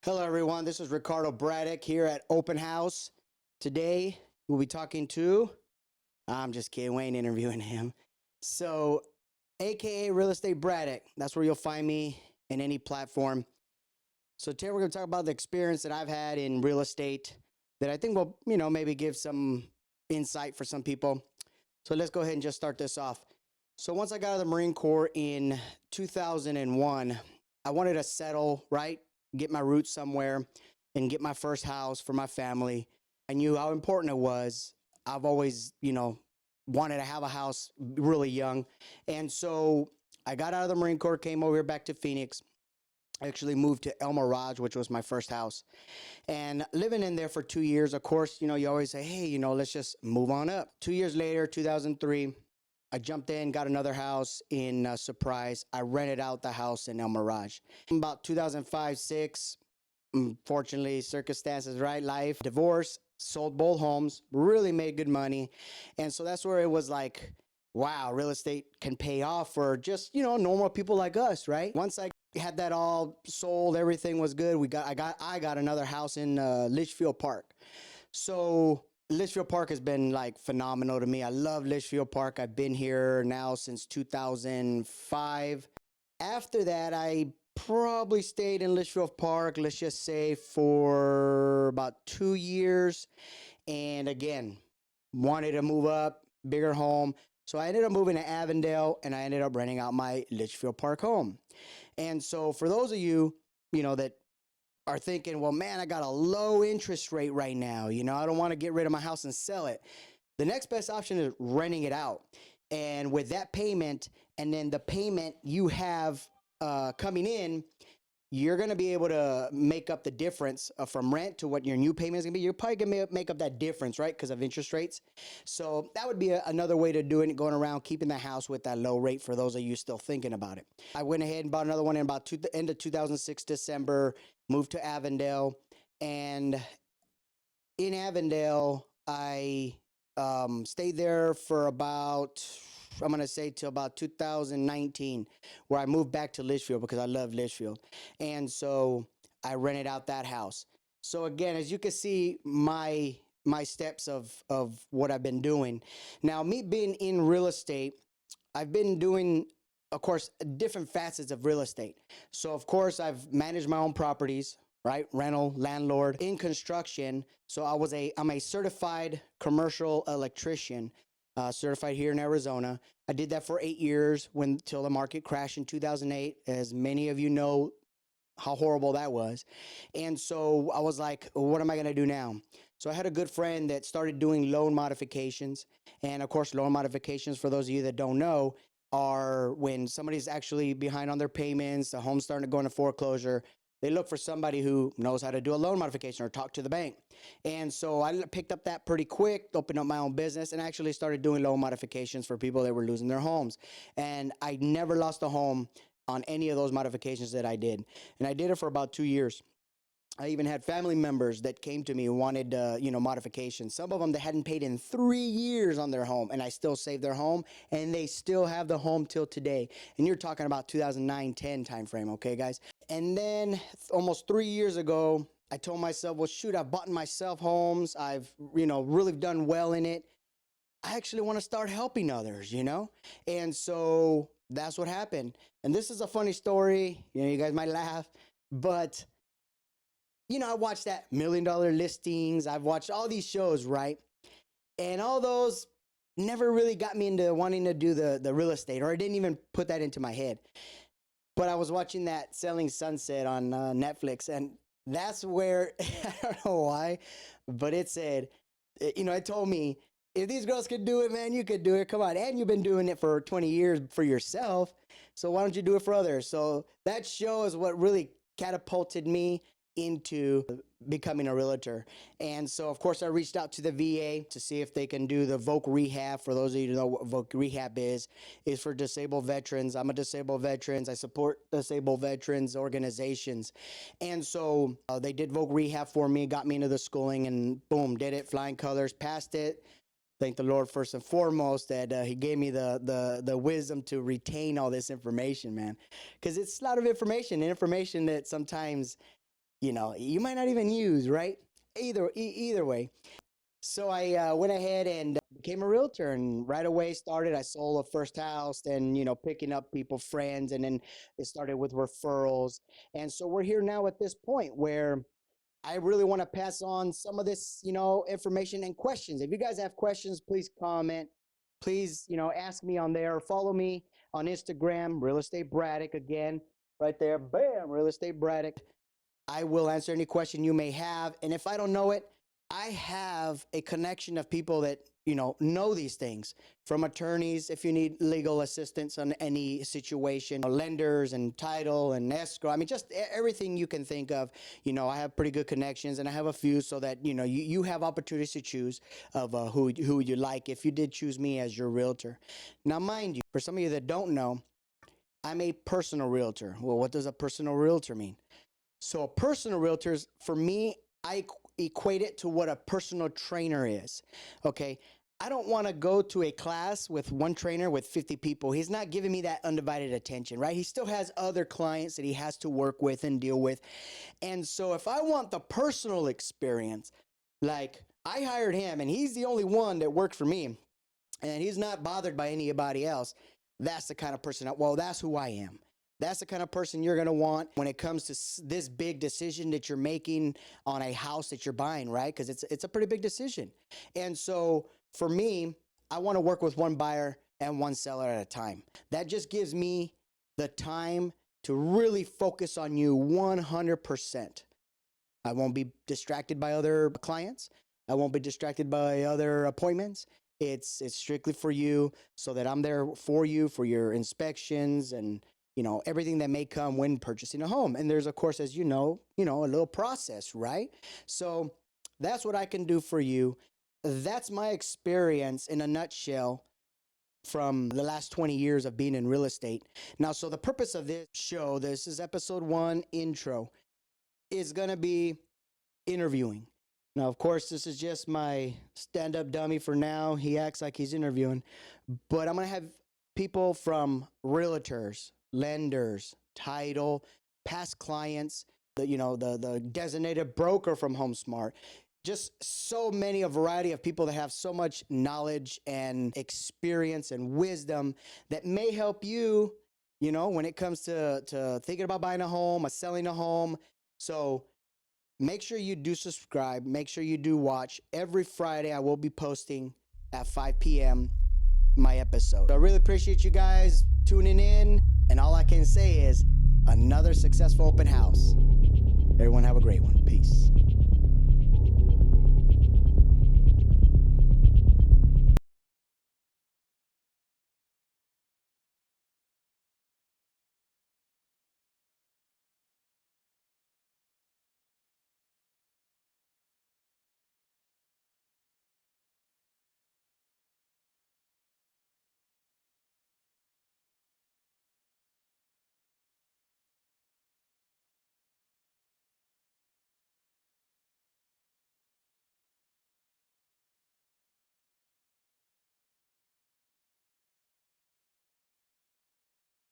Hello, everyone. This is Ricardo Braddick here at Open House. Today, we'll be talking to, I'm just kidding, we ain't interviewing him. So, AKA Real Estate Braddick. That's where you'll find me in any platform. So, today we're going to talk about the experience that I've had in real estate that I think will, maybe give some insight for some people. So, let's go ahead and just start this off. So, once I got out of the Marine Corps in 2001, I wanted to settle, right? Get my roots somewhere and get my first house for my family. I knew how important it was. I've always, wanted to have a house really young. And so I got out of the Marine Corps, came over here back to Phoenix. I actually moved to El Mirage, which was my first house. And living in there for 2 years, of course, you always say, hey, let's just move on up. 2 years later, 2003, I jumped in, got another house in Surprise. I rented out the house in El Mirage. About 2005, 6, unfortunately, circumstances, right? Life, divorce, sold both homes, really made good money. And so that's where it was like, wow, real estate can pay off for just, normal people like us, right? Once I had that all sold, everything was good. I got another house in Litchfield Park. So Litchfield Park has been like phenomenal to me. I love Litchfield Park. I've been here now since 2005. After that, I probably stayed in Litchfield Park, let's just say for about 2 years. And again, wanted to move up, bigger home. So I ended up moving to Avondale and I ended up renting out my Litchfield Park home. And so for those of you, that are thinking, well, man, I got a low interest rate right now. I don't want to get rid of my house and sell it. The next best option is renting it out. And with that payment and then the payment you have coming in, you're going to be able to make up the difference from rent to what your new payment is going to be. You're probably going to make up that difference, right? Because of interest rates. So that would be another way to do it, going around keeping the house with that low rate for those of you still thinking about it. I went ahead and bought another one in about the end of 2006, December, moved to Avondale. And in Avondale, I stayed there for about, I'm going to say till about 2019, where I moved back to Litchfield because I love Litchfield. And so I rented out that house. So again, as you can see, my steps of what I've been doing. Now, me being in real estate, I've been doing, of course, different facets of real estate. So of course, I've managed my own properties, right? Rental, landlord, in construction. So I'm a certified commercial electrician, certified here in Arizona. I did that for 8 years till the market crashed in 2008. As many of you know, how horrible that was. And so I was like, what am I going to do now? So I had a good friend that started doing loan modifications. And of course, loan modifications, for those of you that don't know, are when somebody's actually behind on their payments, the home's starting to go into foreclosure. They look for somebody who knows how to do a loan modification or talk to the bank. And so I picked up that pretty quick, opened up my own business, and actually started doing loan modifications for people that were losing their homes. And I never lost a home on any of those modifications that I did. And I did it for about 2 years. I even had family members that came to me and wanted, modifications. Some of them that hadn't paid in 3 years on their home, and I still saved their home, and they still have the home till today. And you're talking about 2009-10 timeframe, okay, guys? And then almost 3 years ago, I told myself, well, shoot, I've bought myself homes. I've, really done well in it. I actually want to start helping others, And so that's what happened. And this is a funny story. You guys might laugh, but I watched that $1 Million Listings. I've watched all these shows, right? And all those never really got me into wanting to do the real estate, or I didn't even put that into my head. But I was watching that Selling Sunset on Netflix, and that's where, I don't know why, but it said, it told me, if these girls could do it, man, you could do it. Come on. And you've been doing it for 20 years for yourself. So why don't you do it for others? So that show is what really catapulted me into becoming a realtor. And so, of course, I reached out to the VA to see if they can do the Voc Rehab. For those of you who know what Voc Rehab is for disabled veterans. I'm a disabled veteran. I support disabled veterans organizations. And so they did Voc Rehab for me, got me into the schooling, and boom, did it, flying colors, passed it. Thank the Lord first and foremost that he gave me the wisdom to retain all this information, man. Because it's a lot of information that sometimes you might not even use, right? Either way. So I went ahead and became a realtor, and right away started. I sold a first house, then picking up people, friends, and then it started with referrals. And so we're here now at this point where I really want to pass on some of this, information and questions. If you guys have questions, please comment. Please, ask me on there. Follow me on Instagram, Real Estate Braddick again, right there. Bam, Real Estate Braddick. I will answer any question you may have. And if I don't know it, I have a connection of people that, know these things, from attorneys if you need legal assistance on any situation, lenders and title and escrow. I mean, just everything you can think of. I have pretty good connections, and I have a few so that, you have opportunities to choose of who you like if you did choose me as your realtor. Now, mind you, for some of you that don't know, I'm a personal realtor. Well, what does a personal realtor mean? So a personal realtor, for me, I equate it to what a personal trainer is. Okay. I don't want to go to a class with one trainer with 50 people. He's not giving me that undivided attention, right? He still has other clients that he has to work with and deal with. And so if I want the personal experience, like I hired him and he's the only one that worked for me and he's not bothered by anybody else, that's the kind of person, that's who I am. That's the kind of person you're going to want when it comes to this big decision that you're making on a house that you're buying, right? Because it's a pretty big decision. And so for me, I want to work with one buyer and one seller at a time. That just gives me the time to really focus on you 100%. I won't be distracted by other clients. I won't be distracted by other appointments. It's strictly for you, so that I'm there for you for your inspections and everything that may come when purchasing a home. And there's, of course, as a little process, right? So that's what I can do for you. That's my experience in a nutshell from the last 20 years of being in real estate. Now, so the purpose of this show, this is episode 1 intro, is going to be interviewing. Now, of course, this is just my stand-up dummy for now. He acts like he's interviewing, but I'm going to have people from realtors, lenders, title, past clients, the designated broker from HomeSmart. Just so many, a variety of people that have so much knowledge and experience and wisdom that may help you, when it comes to thinking about buying a home or selling a home. So make sure you do subscribe. Make sure you do watch. Every Friday, I will be posting at 5 p.m. my episode. I really appreciate you guys tuning in. And all I can say is another successful open house. Everyone have a great one. Peace.